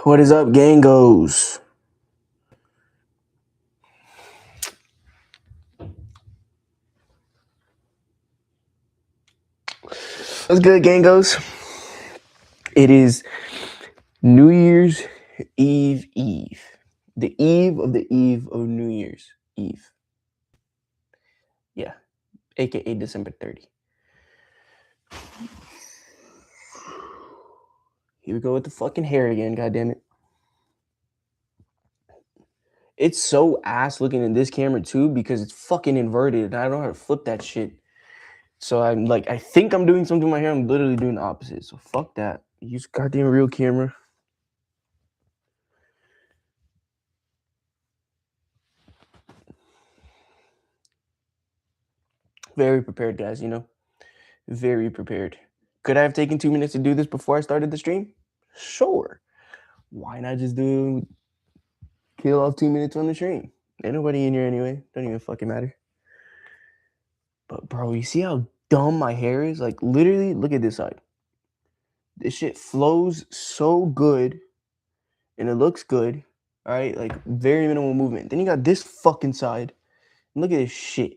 What is up, gangos? What's good, gangos? It is New Year's Eve. The eve of New Year's Eve. Yeah, aka December 30. Here we go with the fucking hair again, goddammit. It's so ass looking in this camera too because it's fucking inverted and I don't know how to flip that shit. So I'm like, I think I'm doing something with my hair. I'm literally doing the opposite. So fuck that. Use goddamn real camera. Very prepared, guys, Very prepared. Could I have taken 2 minutes to do this before I started the stream? Sure. Why not just kill off 2 minutes on the stream? Ain't nobody in here anyway. Don't even fucking matter. But bro, you see how dumb my hair is? Like literally, look at this side. This shit flows so good and it looks good. All right, like very minimal movement. Then you got this fucking side. And look at this shit.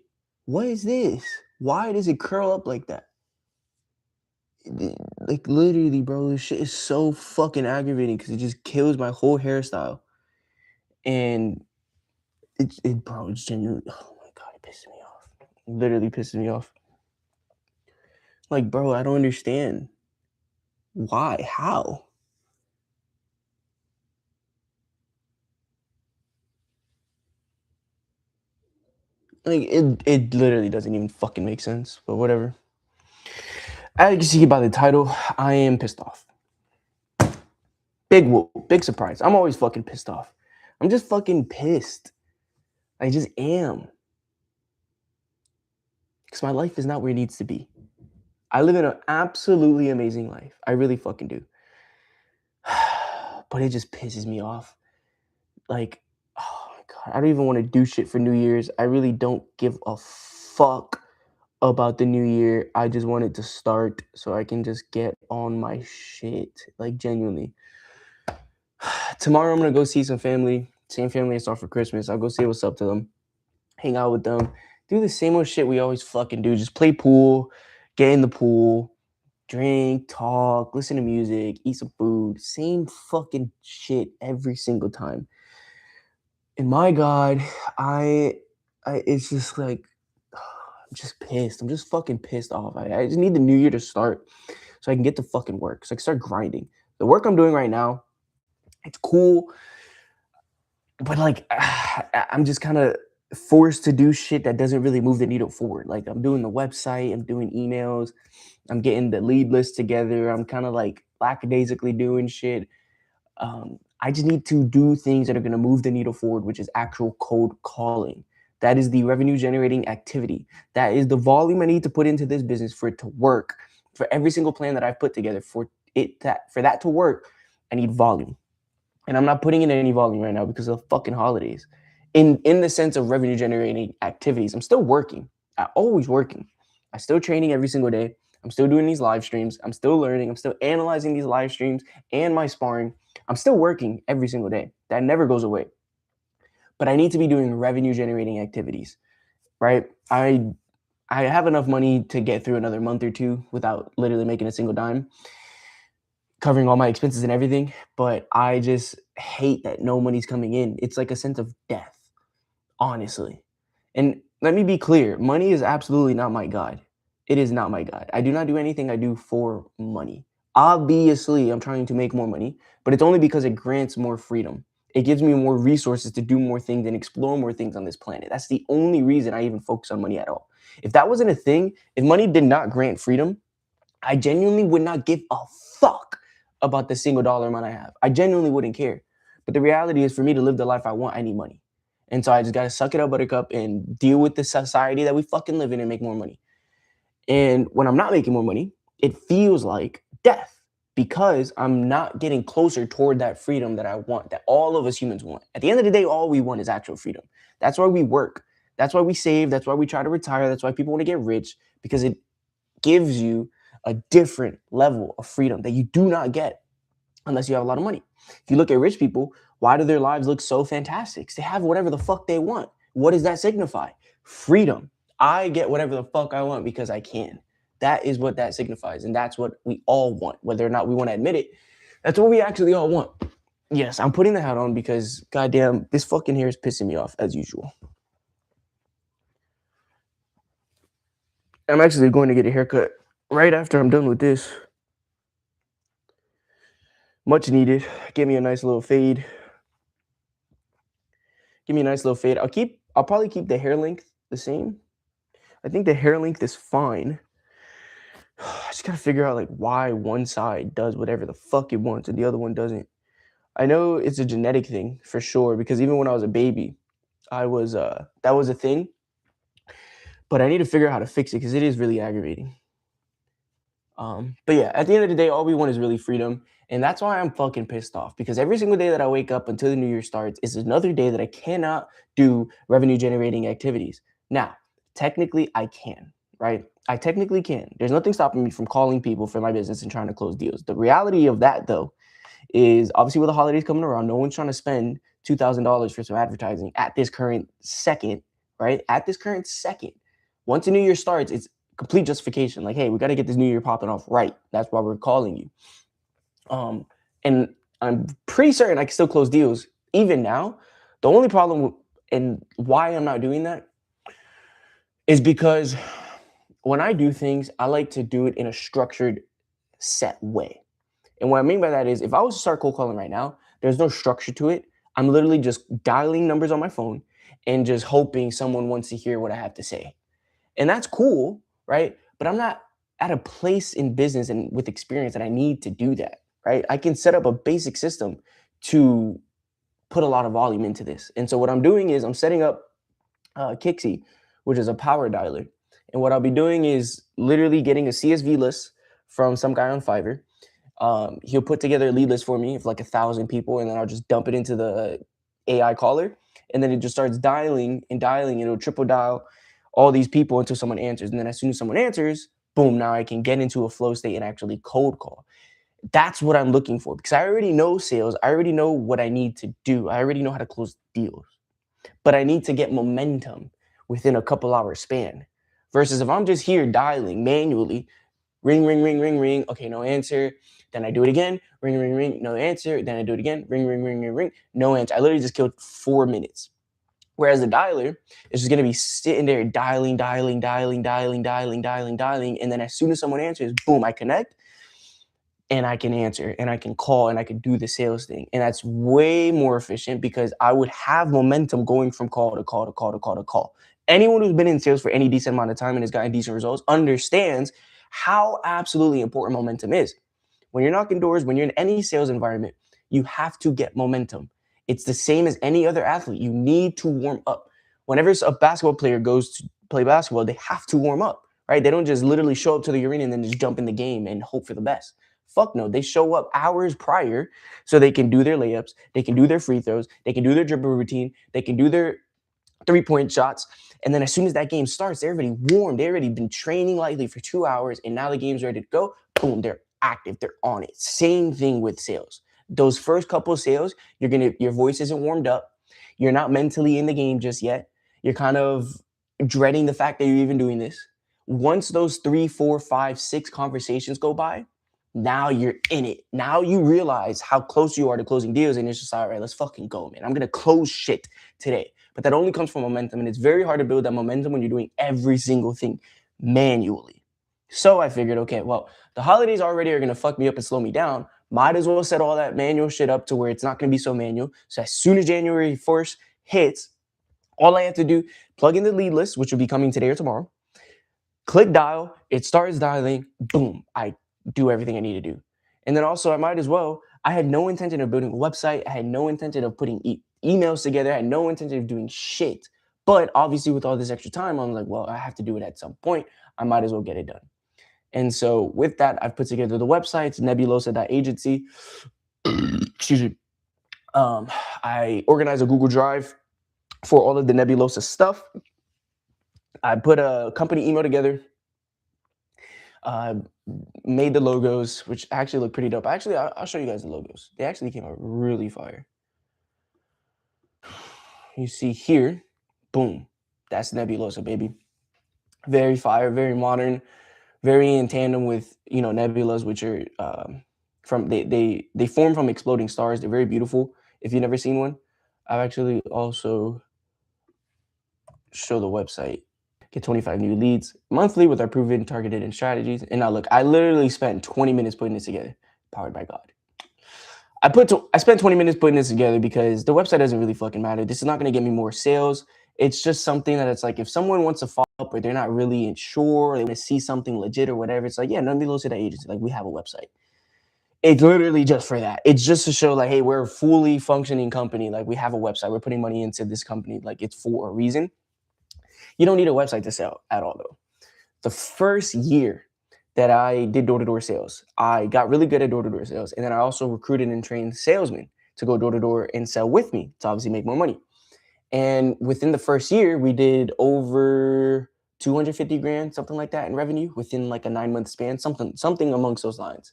What is this? Why does it curl up like that? Like literally, bro, this shit is so fucking aggravating because it just kills my whole hairstyle. And bro, it's genuinely, oh my god, it pisses me off. It literally pisses me off. Like, bro, I don't understand. Why? How? Like, it literally doesn't even fucking make sense, but whatever. As you can see by the title, I am pissed off. Big whoop, big surprise. I'm always fucking pissed off. I'm just fucking pissed. I just am. Because my life is not where it needs to be. I live in an absolutely amazing life. I really fucking do. But it just pisses me off. Like, oh my god, I don't even want to do shit for New Year's. I really don't give a fuck about the new year. I just want it to start so I can just get on my shit. Like, genuinely. Tomorrow I'm gonna go see some family. Same family I saw for Christmas. I'll go say what's up to them. Hang out with them. Do the same old shit we always fucking do. Just play pool, get in the pool, drink, talk, listen to music, eat some food. Same fucking shit every single time. And my god, I it's just like I'm just pissed. I'm just fucking pissed off. I just need the new year to start so I can get to fucking work. So I can start grinding. The work I'm doing right now, it's cool, but like I'm just kind of forced to do shit that doesn't really move the needle forward. Like I'm doing the website, I'm doing emails, I'm getting the lead list together. I'm kind of like lackadaisically doing shit. I just need to do things that are going to move the needle forward, which is actual cold calling. That is the revenue generating activity. That is the volume I need to put into this business for it to work. For every single plan that I've put together for that to work, I need volume. And I'm not putting in any volume right now because of fucking holidays. In the sense of revenue generating activities, I'm still working. I'm always working. I'm still training every single day. I'm still doing these live streams. I'm still learning. I'm still analyzing these live streams and my sparring. I'm still working every single day. That never goes away. But I need to be doing revenue generating activities, right? I have enough money to get through another month or two without literally making a single dime, covering all my expenses and everything. But I just hate that no money's coming in. It's like a sense of death, honestly. And let me be clear, money is absolutely not my God. It is not my God. I do not do anything I do for money. Obviously, I'm trying to make more money, but it's only because it grants more freedom. It gives me more resources to do more things and explore more things on this planet. That's the only reason I even focus on money at all. If that wasn't a thing, if money did not grant freedom, I genuinely would not give a fuck about the single dollar amount I have. I genuinely wouldn't care. But the reality is, for me to live the life I want, I need money. And so I just got to suck it up, buttercup, and deal with the society that we fucking live in and make more money. And when I'm not making more money, it feels like death because I'm not getting closer toward that freedom that I want, that all of us humans want. At the end of the day, all we want is actual freedom. That's why we work. That's why we save. That's why we try to retire. That's why people want to get rich, because it gives you a different level of freedom that you do not get unless you have a lot of money. If you look at rich people, why do their lives look so fantastic? They have whatever the fuck they want. What does that signify? Freedom. I get whatever the fuck I want because I can. That is what that signifies. And that's what we all want, whether or not we want to admit it. That's what we actually all want. Yes, I'm putting the hat on because, goddamn, this fucking hair is pissing me off as usual. I'm actually going to get a haircut right after I'm done with this. Much needed. Give me a nice little fade. Give me a nice little fade. I'll probably keep the hair length the same. I think the hair length is fine. I just gotta figure out like why one side does whatever the fuck it wants and the other one doesn't. I know it's a genetic thing for sure because even when I was a baby, I was that was a thing. But I need to figure out how to fix it because it is really aggravating. But yeah, at the end of the day, all we want is really freedom. And that's why I'm fucking pissed off because every single day that I wake up until the new year starts is another day that I cannot do revenue generating activities. Now, technically, I can, right? I technically can. There's nothing stopping me from calling people for my business and trying to close deals. The reality of that, though, is obviously with the holidays coming around, no one's trying to spend $2,000 for some advertising at this current second, right? At this current second. Once the new year starts, it's complete justification. Like, hey, we got to get this new year popping off right. That's why we're calling you. And I'm pretty certain I can still close deals even now. The only problem and why I'm not doing that is because when I do things, I like to do it in a structured, set way. And what I mean by that is if I was to start cold calling right now, there's no structure to it. I'm literally just dialing numbers on my phone and just hoping someone wants to hear what I have to say. And that's cool, right? But I'm not at a place in business and with experience that I need to do that, right? I can set up a basic system to put a lot of volume into this. And so what I'm doing is I'm setting up Kixie, which is a power dialer. And what I'll be doing is literally getting a CSV list from some guy on Fiverr. He'll put together a lead list for me of like 1,000 people, and then I'll just dump it into the AI caller, and then it just starts dialing and dialing. It'll triple dial all these people until someone answers, and then as soon as someone answers, boom! Now I can get into a flow state and actually cold call. That's what I'm looking for because I already know sales. I already know what I need to do. I already know how to close deals, but I need to get momentum within a couple hour span. Versus if I'm just here dialing manually, ring, ring, ring, ring, ring. Okay, no answer. Then I do it again. Ring, ring, ring. No answer. Then I do it again. Ring, ring, ring, ring, ring. No answer. I literally just killed 4 minutes. Whereas the dialer is just going to be sitting there dialing, dialing, dialing, dialing, dialing, dialing, dialing. And then as soon as someone answers, boom, I connect and I can answer and I can call and I can do the sales thing. And that's way more efficient because I would have momentum going from call to call to call to call to call. Anyone who's been in sales for any decent amount of time and has gotten decent results understands how absolutely important momentum is. When you're knocking doors, when you're in any sales environment, you have to get momentum. It's the same as any other athlete. You need to warm up. Whenever a basketball player goes to play basketball, they have to warm up, right? They don't just literally show up to the arena and then just jump in the game and hope for the best. Fuck no. They show up hours prior so they can do their layups, they can do their free throws, they can do their dribble routine, they can do their 3-point shots. And then as soon as that game starts, they're already warm. They've already been training lightly for 2 hours, and now the game's ready to go. Boom, they're active. They're on it. Same thing with sales. Those first couple of sales, your voice isn't warmed up. You're not mentally in the game just yet. You're kind of dreading the fact that you're even doing this. Once those 3, 4, 5, 6 conversations go by, now you're in it. Now you realize how close you are to closing deals, and it's just all right, let's fucking go, man. I'm gonna close shit today. But that only comes from momentum, and it's very hard to build that momentum when you're doing every single thing manually. So I figured, okay, well, the holidays already are gonna fuck me up and slow me down. Might as well set all that manual shit up to where it's not gonna be so manual. So as soon as January 1st hits, all I have to do, plug in the lead list, which will be coming today or tomorrow, click dial, it starts dialing, boom, I do everything I need to do. And then also I might as well, I had no intention of building a website. I had no intention of putting emails together. I had no intention of doing shit. But obviously with all this extra time, I'm like, well, I have to do it at some point. I might as well get it done. And so with that, I've put together the website. It's nebulosa.agency. Excuse me. I organize a Google Drive for all of the Nebulosa stuff. I put a company email together. Uh, Made the logos, which actually look pretty dope. Actually, I'll show you guys the logos. They actually came out really fire. You see here, boom, that's Nebulosa, baby. Very fire, very modern, very in tandem with nebulas, which are from they form from exploding stars. They're very beautiful. If you've never seen one, I've actually also show the website. Get 25 new leads monthly with our proven targeted and strategies. And now look, I literally spent 20 minutes putting this together, powered by God. I spent 20 minutes putting this together because the website doesn't really fucking matter. This is not going to get me more sales. It's just something that it's like, if someone wants to follow up or they're not really sure, they want to see something legit or whatever, it's like, yeah, none below to that agency. Like, we have a website. It's literally just for that. It's just to show like, hey, we're a fully functioning company. Like, we have a website. We're putting money into this company. Like, it's for a reason. You don't need a website to sell at all, though. The first year that I did door-to-door sales, I got really good at door-to-door sales. And then I also recruited and trained salesmen to go door-to-door and sell with me to obviously make more money. And within the first year, we did over 250 grand, something like that, in revenue within like a 9-month span, something amongst those lines.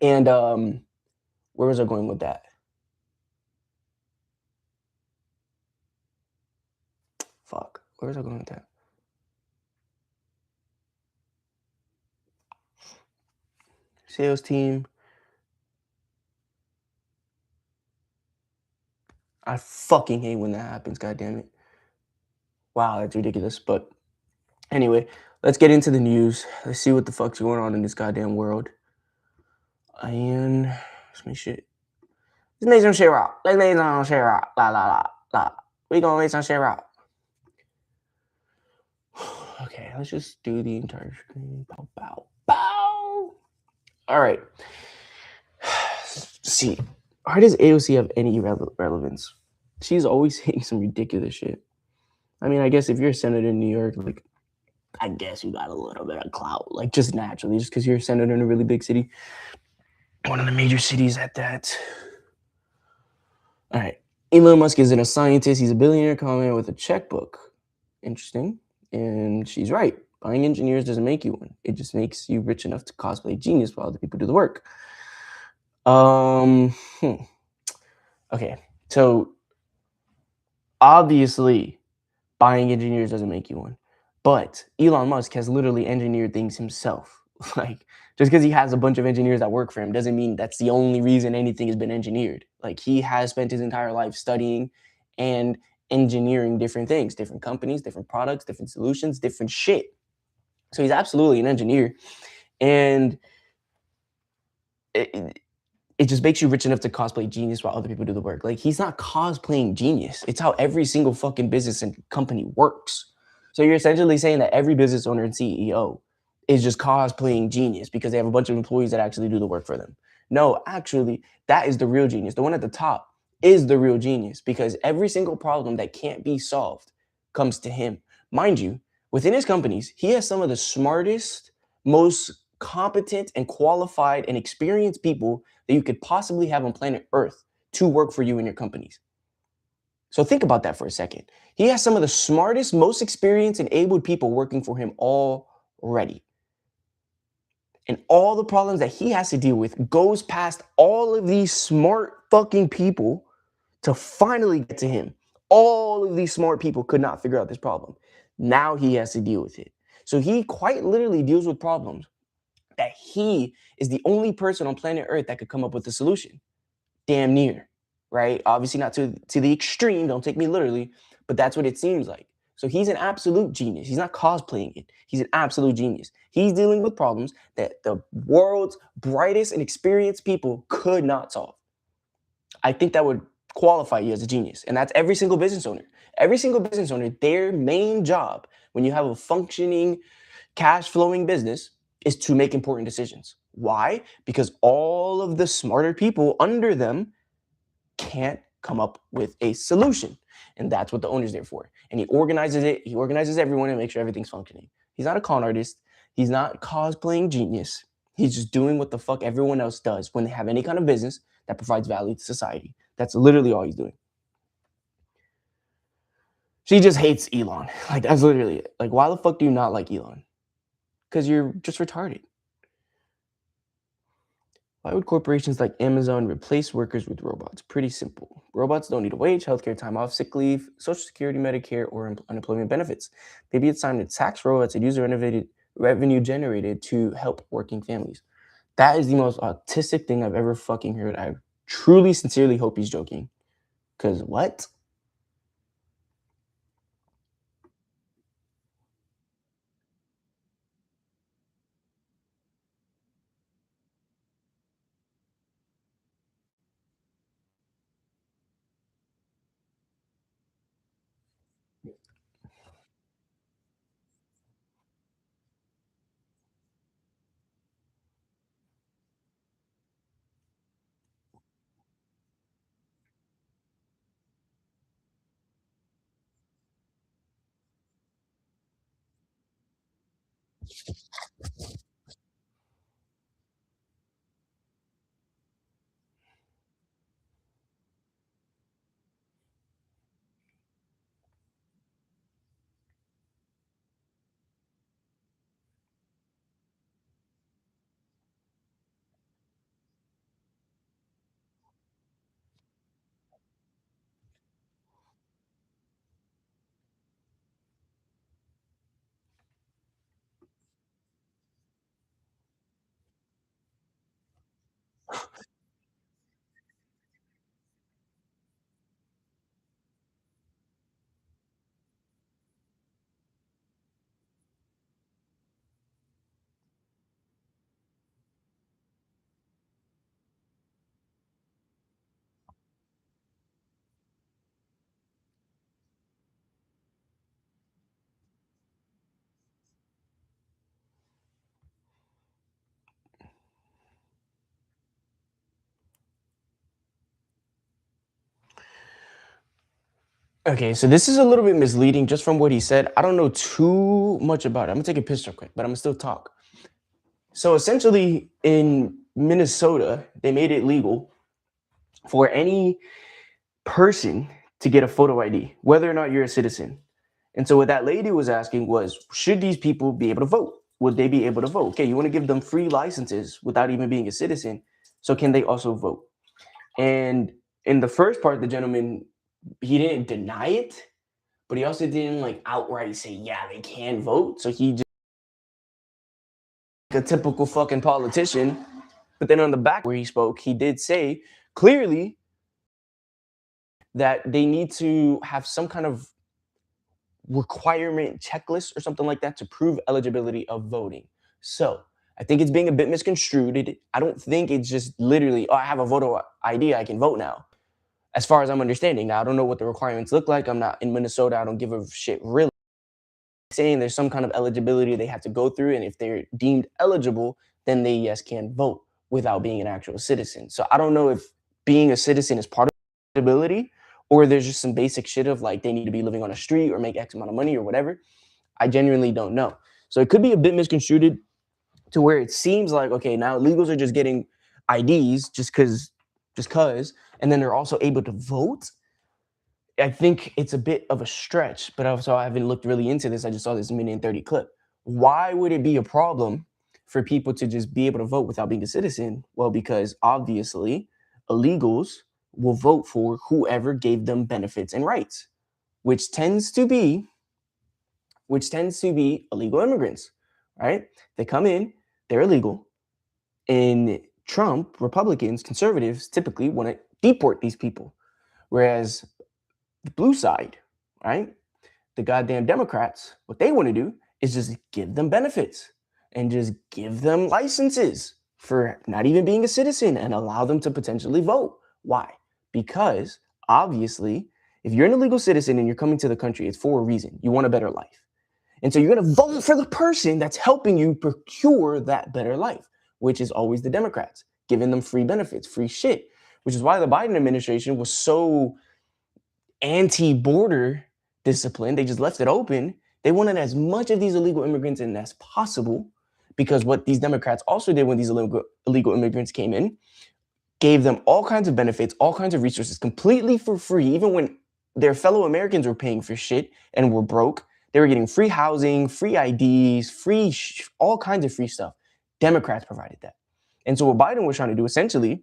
And where was I going with that? Fuck, where was I going with that? Sales team. I fucking hate when that happens, god damn it. Wow, that's ridiculous. But anyway, let's get into the news. Let's see what the fuck's going on in this goddamn world. And let's make shit. Let's make some shit out. Let's make some shit out. La la la la. We gonna make some shit out. Okay, let's just do the entire screen. Pow pow pow. All right. See, how does AOC have any relevance? She's always saying some ridiculous shit. I mean, I guess if you're a senator in New York, like, I guess you got a little bit of clout, like just naturally, just because you're a senator in a really big city, one of the major cities at that. All right, Elon Musk isn't a scientist; he's a billionaire coming with a checkbook. Interesting, and she's right. Buying engineers doesn't make you one; it just makes you rich enough to cosplay genius while other people do the work. Okay, so obviously, buying engineers doesn't make you one. But Elon Musk has literally engineered things himself. Like, just because he has a bunch of engineers that work for him doesn't mean that's the only reason anything has been engineered. Like, he has spent his entire life studying and engineering different things, different companies, different products, different solutions, different shit. So he's absolutely an engineer. And it just makes you rich enough to cosplay genius while other people do the work. Like, he's not cosplaying genius. It's how every single fucking business and company works. So you're essentially saying that every business owner and CEO is just cosplaying genius because they have a bunch of employees that actually do the work for them. No, actually, that is the real genius. The one at the top is the real genius because every single problem that can't be solved comes to him. Mind you, within his companies, he has some of the smartest, most competent and qualified and experienced people that you could possibly have on planet Earth to work for you in your companies. So think about that for a second. He has some of the smartest, most experienced and able people working for him already. And all the problems that he has to deal with goes past all of these smart fucking people to finally get to him. All of these smart people could not figure out this problem. Now he has to deal with it. So he quite literally deals with problems that he is the only person on planet Earth that could come up with a solution. Damn near, right? Obviously not to the extreme, don't take me literally, but that's what it seems like. So he's an absolute genius. He's not cosplaying it. He's an absolute genius. He's dealing with problems that the world's brightest and experienced people could not solve. I think that would qualify you as a genius. And that's every single business owner. Every single business owner, their main job when you have a functioning, cash flowing business is to make important decisions. Why? Because all of the smarter people under them can't come up with a solution. And that's what the owner's there for. And he organizes it. He organizes everyone and makes sure everything's functioning. He's not a con artist. He's not cosplaying genius. He's just doing what the fuck everyone else does when they have any kind of business that provides value to society. That's literally all he's doing. She just hates Elon. Like, that's literally it. Like, why the fuck do you not like Elon? because you're just retarded. Why would corporations like Amazon replace workers with robots? Pretty simple. Robots don't need a wage, healthcare, time off, sick leave, social security, Medicare, or unemployment benefits. Maybe it's time to tax robots and use the renovated revenue generated to help working families. That is the most autistic thing I've ever fucking heard. I truly, sincerely hope he's joking. Cause what? Okay, so this is a little bit misleading just from what he said. I don't know too much about it. I'm gonna take a piss real quick, but I'm gonna still talk. So essentially, in Minnesota, they made it legal for any person to get a photo ID, whether or not you're a citizen. And so what that lady was asking was, should these people be able to vote? Would they be able to vote? Okay, you want to give them free licenses without even being a citizen. So can they also vote? And in the first part, the gentleman, he didn't deny it, but he also didn't like outright say, yeah, they can vote. So he just like a typical fucking politician. But then on the back where he spoke, he did say clearly that they need to have some kind of requirement checklist or something like that to prove eligibility of voting. So I think it's being a bit misconstrued. I don't think it's just literally, oh, I have a voter ID, I can vote now. As far as I'm understanding. Now, I don't know what the requirements look like. I'm not in Minnesota. I don't give a shit really. Saying there's some kind of eligibility they have to go through. And if they're deemed eligible, then they, yes, can vote without being an actual citizen. So I don't know if being a citizen is part of eligibility or there's just some basic shit of like they need to be living on a street or make X amount of money or whatever. I genuinely don't know. So it could be a bit misconstrued to where it seems like, okay, now illegals are just getting IDs just cause, and then they're also able to vote. I think it's a bit of a stretch, but also I haven't looked really into this. I just saw this minute and 30 clip. Why would it be a problem for people to just be able to vote without being a citizen? Well, because obviously illegals will vote for whoever gave them benefits and rights, which tends to be illegal immigrants, right? They come in, they're illegal, and Trump, Republicans, conservatives typically want to deport these people. Whereas the blue side, right? The goddamn Democrats, what they want to do is just give them benefits and just give them licenses for not even being a citizen and allow them to potentially vote. Why? Because obviously, if you're an illegal citizen and you're coming to the country, it's for a reason. You want a better life. And so you're going to vote for the person that's helping you procure that better life, which is always the Democrats, giving them free benefits, free shit, which is why the Biden administration was so anti-border discipline. They just left it open. They wanted as much of these illegal immigrants in as possible because what these Democrats also did when these illegal immigrants came in, gave them all kinds of benefits, all kinds of resources completely for free, even when their fellow Americans were paying for shit and were broke. They were getting free housing, free IDs, all kinds of free stuff. Democrats provided that. And so what Biden was trying to do essentially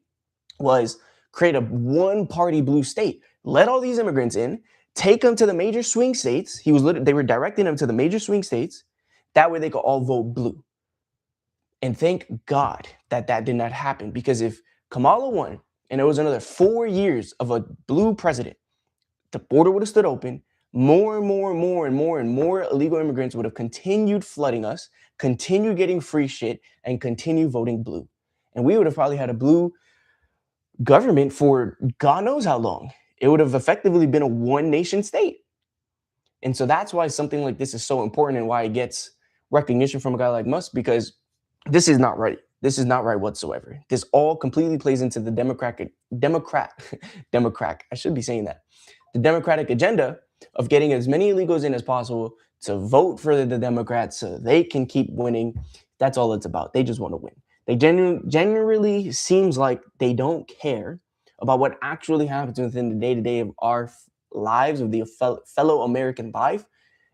was create a one-party blue state, let all these immigrants in, take them to the major swing states. They were directing them to the major swing states. That way they could all vote blue. And thank God that did not happen, because if Kamala won and it was another 4 years of a blue president, the border would have stood open. More and more illegal immigrants would have continued flooding us, continued getting free shit, and continue voting blue. And we would have probably had a blue government for God knows how long. It would have effectively been a one nation state. And so that's why something like this is so important, and why it gets recognition from a guy like Musk, because this is not right. This is not right whatsoever. This all completely plays into the Democratic agenda of getting as many illegals in as possible to vote for the Democrats so they can keep winning. That's all it's about. They just want to win. They generally seems like they don't care about what actually happens within the day-to-day of our lives, of the fellow American life.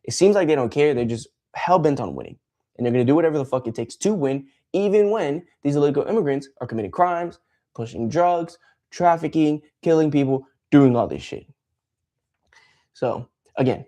It seems like they don't care. They're just hell-bent on winning. And they're going to do whatever the fuck it takes to win, even when these illegal immigrants are committing crimes, pushing drugs, trafficking, killing people, doing all this shit. So, again,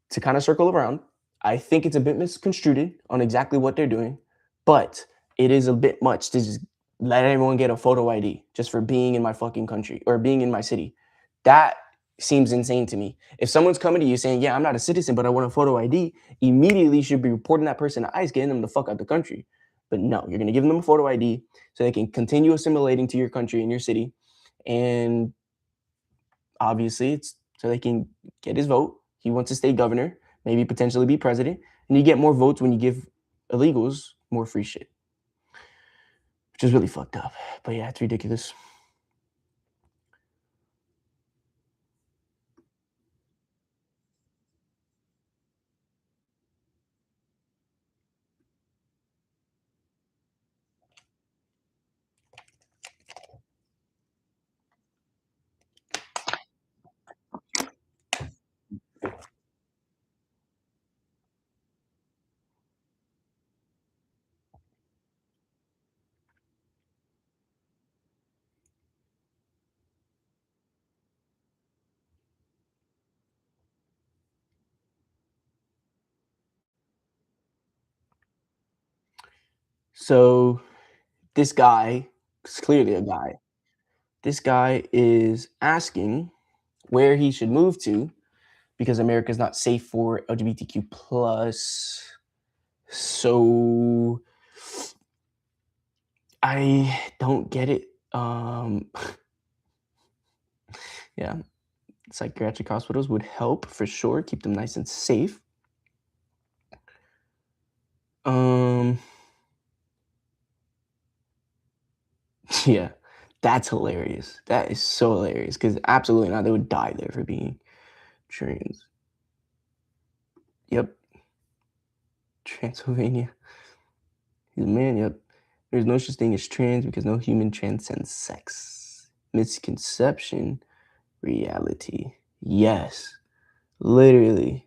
to kind of circle around, I think it's a bit misconstrued on exactly what they're doing, but it is a bit much to just let everyone get a photo ID just for being in my fucking country or being in my city. That seems insane to me. If someone's coming to you saying, yeah, I'm not a citizen, but I want a photo ID, immediately you should be reporting that person to ICE, getting them the fuck out the country. But no, you're going to give them a photo ID so they can continue assimilating to your country and your city. And obviously, it's so they can get his vote. He wants to stay governor, maybe potentially be president. And you get more votes when you give illegals more free shit, which is really fucked up. But yeah, it's ridiculous. So this guy, it's clearly a guy, this guy is asking where he should move to because America is not safe for LGBTQ plus. So I don't get it. Yeah, psychiatric hospitals would help for sure, keep them nice and safe. Yeah, that's hilarious. That is so hilarious, because absolutely not. They would die there for being trans. Yep. Transylvania. He's a man, yep. There's no such thing as trans because no human transcends sex. Misconception, reality. Yes. Literally.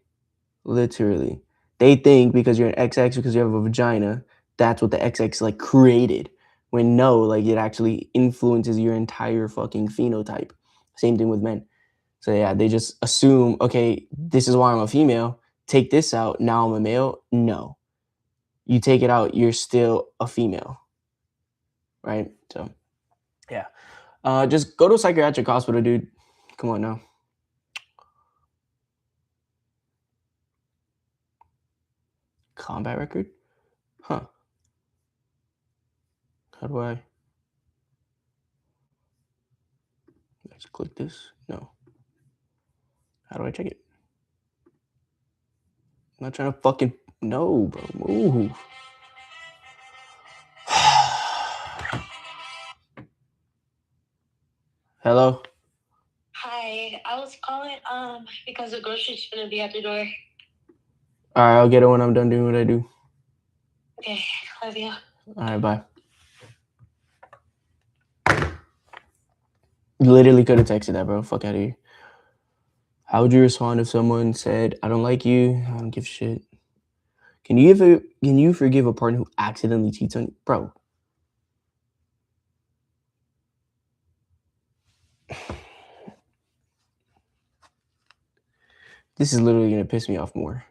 They think because you're an XX, because you have a vagina, that's what the XX like created. When no, like it actually influences your entire fucking phenotype. Same thing with men. So yeah, they just assume, okay, this is why I'm a female. Take this out, now I'm a male. No. You take it out, you're still a female. Right? So yeah. Just go to a psychiatric hospital, dude. Come on now. Combat record? Huh. How do I? Let's click this. No. How do I check it? I'm not trying to fucking. No, bro. Move. Hello? Hi, I was calling because the grocery's gonna be at the door. Alright, I'll get it when I'm done doing what I do. Okay, love you. Alright, bye. You literally could have texted that, bro. Fuck out of here. How would you respond if someone said, "I don't like you. I don't give a shit"? Can you forgive a partner who accidentally cheats on you, bro? This is literally gonna piss me off more.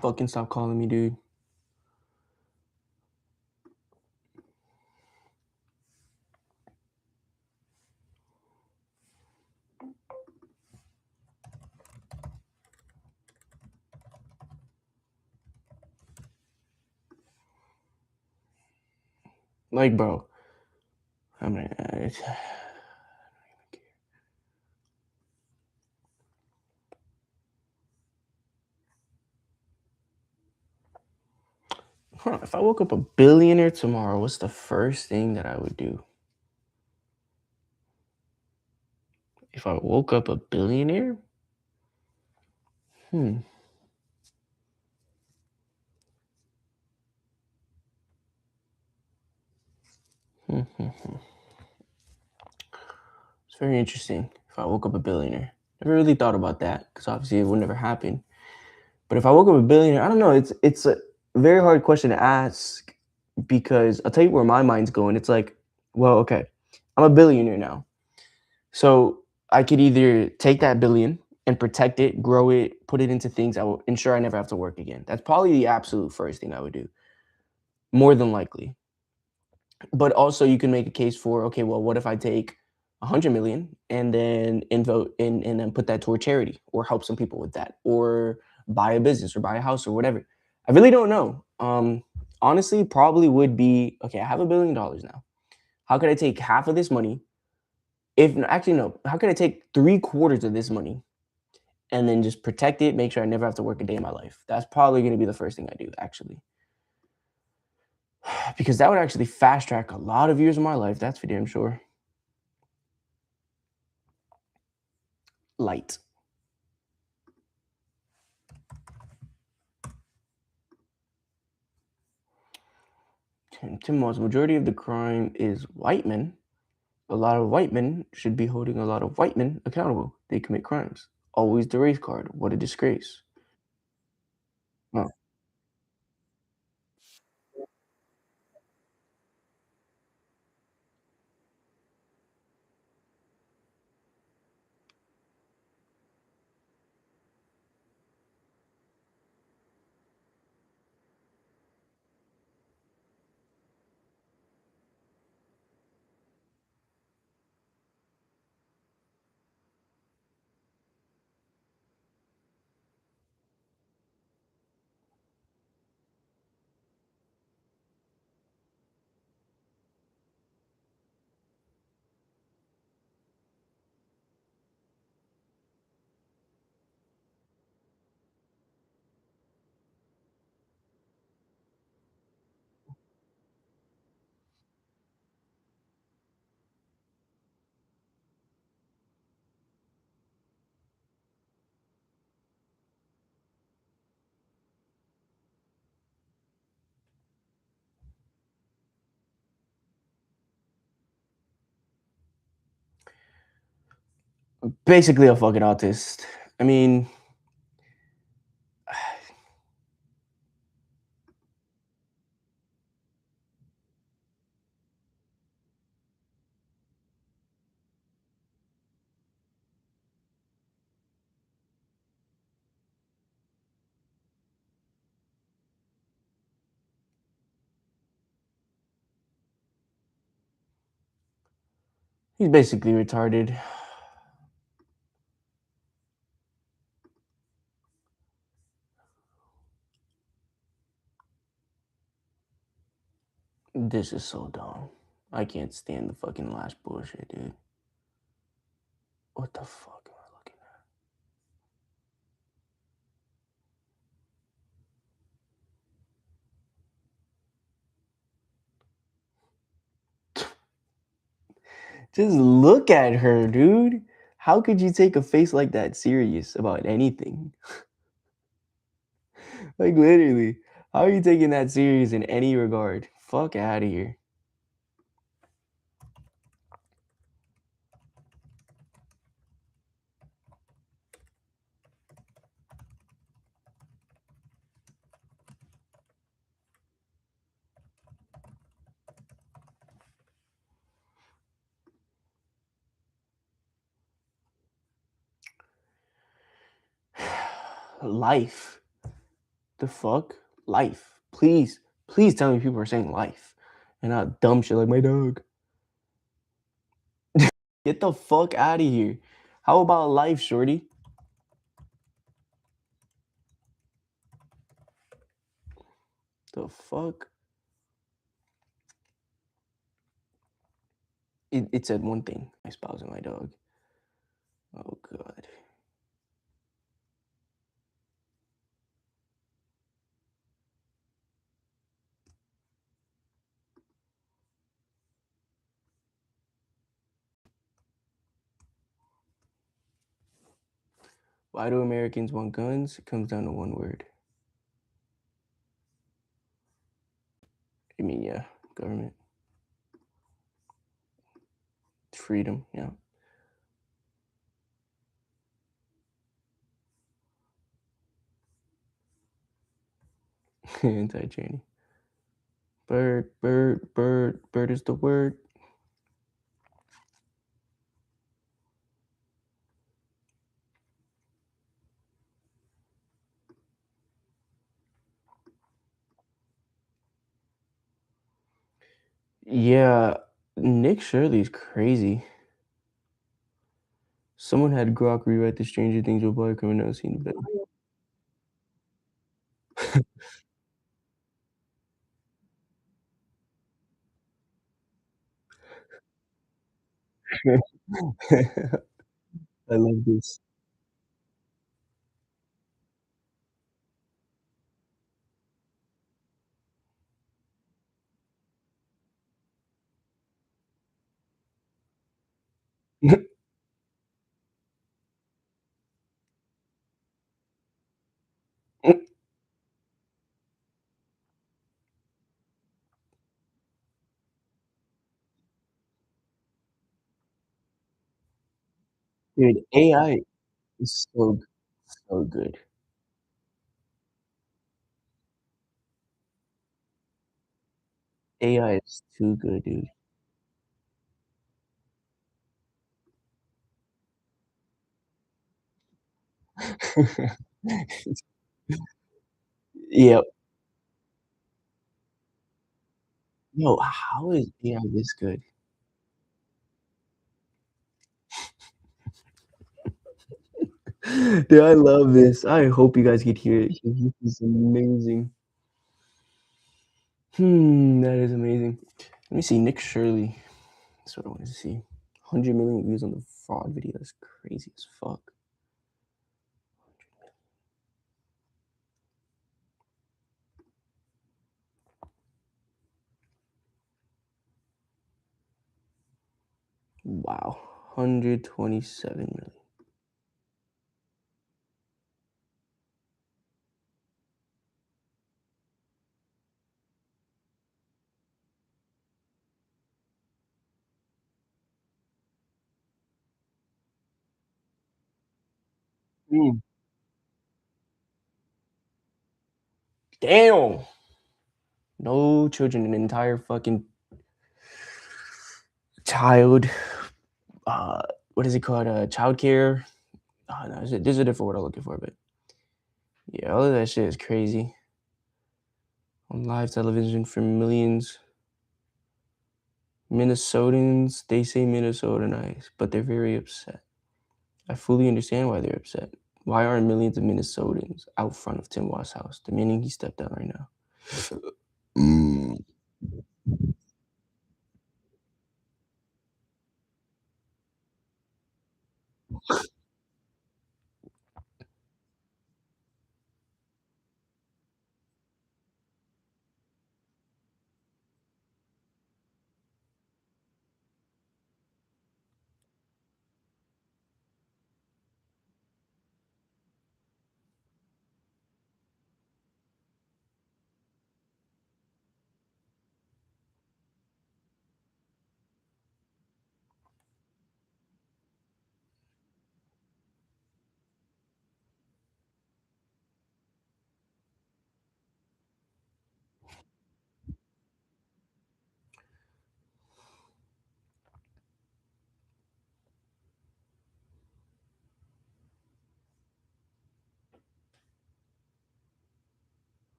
Fucking stop calling me, dude. Like, bro. I mean, if I woke up a billionaire tomorrow, what's the first thing that I would do? If I woke up a billionaire? Hmm. Hmm, hmm, hmm. It's very interesting. If I woke up a billionaire, never really thought about that because obviously it would never happen. But if I woke up a billionaire, I don't know. It's a very hard question to ask because I'll tell you where my mind's going. It's like, well, okay, I'm a billionaire now, so I could either take that billion and protect it, grow it, put it into things that will ensure I never have to work again. That's probably the absolute first thing I would do, more than likely. But also you can make a case for, okay, well, what if I take 100 million and then and then put that toward charity or help some people with that or buy a business or buy a house or whatever. I really don't know. Honestly, probably would be, okay, I have $1 billion now. How could I take half of this money? If actually no, how can I take 3/4 of this money and then just protect it, make sure I never have to work a day in my life? That's probably going to be the first thing I do, actually, because that would actually fast track a lot of years of my life. That's for damn sure. Light. Timos, majority of the crime is white men. A lot of white men should be holding a lot of white men accountable. They commit crimes. Always the race card. What a disgrace. Oh. Basically a fucking autist. I mean, he's basically retarded. This is so dumb. I can't stand the fucking last bullshit, dude. What the fuck am I looking at? Just look at her, dude. How could you take a face like that serious about anything? Like literally, how are you taking that serious in any regard? Fuck out of here. Life. The fuck? Life. Please, please tell me people are saying life and not dumb shit like my dog. Get the fuck out of here. How about life, shorty? The fuck? It said one thing, my spouse and my dog. Oh god. Why do Americans want guns? It comes down to one word. I mean, yeah, government. Freedom, yeah. Anti-Cheney. Bird, bird, bird, bird is the word. Yeah, Nick Shirley's crazy. Someone had Grok rewrite the Stranger Things reply coming out seen better. I love this. Dude, AI is so good. AI is too good, dude. Yep. Yo, how is AI this good? Dude, I love this. I hope you guys could hear it 'cause this is amazing. That is amazing. Let me see, Nick Shirley. That's what I wanted to see. 100 million views on the fraud video. That's crazy as fuck. Wow. 127 million. Mm. Damn. No children, an entire fucking child. Uh, what is it called? Child care. No, there's a different word I'm looking for, but yeah, all of that shit is crazy. On live television for millions. Minnesotans, they say Minnesota nice, but they're very upset. I fully understand why they're upset. Why aren't millions of Minnesotans out front of Tim Watt's house demanding he step down right now? Mm.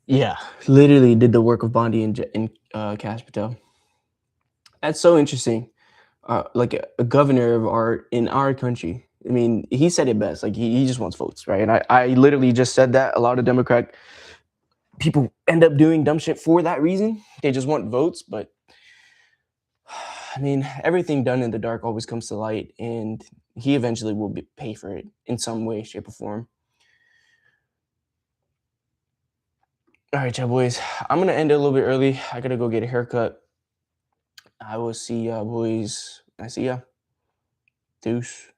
Yeah, literally did the work of Bondi and Cash Patel. That's so interesting. Like a governor of our in our country. I mean, he said it best. Like he just wants votes, right? And I literally just said that a lot of Democrat people end up doing dumb shit for that reason. They just want votes, but I mean, everything done in the dark always comes to light, and he eventually will pay for it in some way, shape, or form. All right, y'all boys. I'm gonna end it a little bit early. I gotta go get a haircut. I will see y'all boys. I see ya. Deuce.